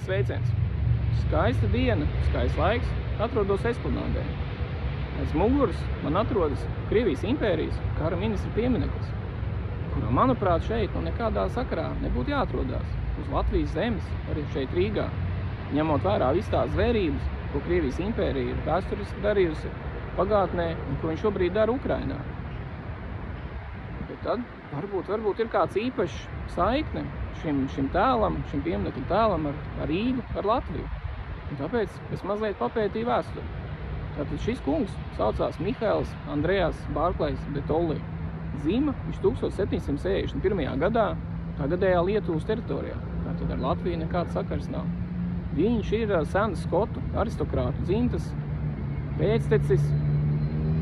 sveiciens. Skaista diena, skaists laiks, atrodos Esplanādē. Aiz muguras man atrodas Krievijas impērijas kara ministra piemineklis, kurā, manuprāt, šeit nekādā sakarā nebūtu jāatrodās. Uz Latvijas zemes, arī šeit Rīgā, ņemot vērā visas tās zvērības, ko Krievijas impērija ir vēsturiski darījusi pagātnē un ko viņš šobrīd dara Ukrainā. Bet tad varbūt ir kāds īpašs saikne šim tēlam, šim pieminekļa tēlam ar Rīgu, ar Latviju. Un tāpēc es mazliet papētīju vēsturi. Tātad šis kungs saucās Mihails Andrejas Barklejs de Tolly. Zīma viņš 1761. gadā tagadējā Lietuvas teritorijā. Tātad ar Latviju nekāds sakars nav. Viņš ir senas skotu aristokrātu dzimtas pēctecis,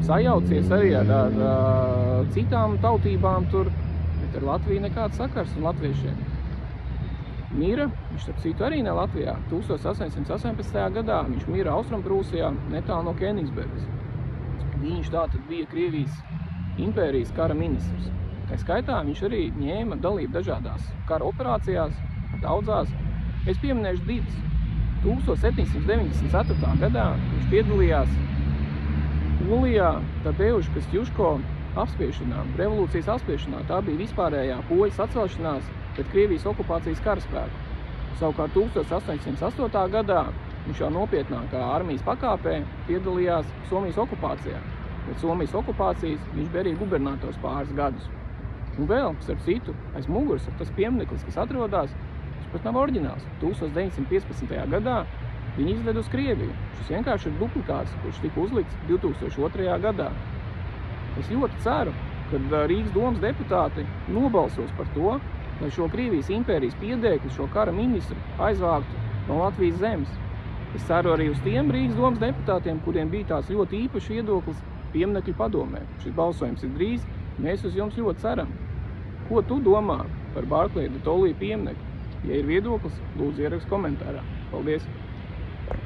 sajaucies arī ar citām tautībām tur, bet ar Latviju nekāds sakars un latviešiem. Mira, viņš starp citu arī ne Latvijā, 1818. gadā viņš mira Austrumprūsijā, netālu no Kenigsbergas. Viņš tātad bija Krievijas impērijas kara ministrs. Tā skaitā viņš arī ņēma dalību dažādās kara operācijās, daudzās. Es pieminēšu divas. 1794. gadā viņš piedalījās Polijā Tadeuša Kostjuško apspiešanā, revolūcijas apspiešanā. Tā bija vispārējā Poļas atcelšanās pret Krievijas okupācijas karaspēku. Savukārt 1808. gadā viņš jau nopietnākā armijas pakāpē piedalījās Somijas okupācijā. Pēc Somijas okupācijas viņš bija arī gubernators pāris gadus. Un vēl, starp citu, aiz muguras tas piemineklis, kas atrodās, tas pat nav oriģināls. 1915. gadā viņi izved uz Krieviju. Šis vienkārši ir duplikāts, kurš tika uzlikts 2002. gadā. Es ļoti ceru, ka Rīgas domas deputāti nobalsos par to, lai šo Krievijas impērijas piedēkli, šo kara ministru aizvāktu no Latvijas zemes. Es ceru arī uz tiem Rīgas domas deputātiem, kuriem bija tās ļoti īpašs viedoklis pieminekļu padomē. Šis balsojums ir drīz, mēs uz jums ļoti ceram. Ko tu domā par Barkleja de Tolly pieminekli? Ja ir viedoklis, lūdzu ierakst komentārā. Paldies!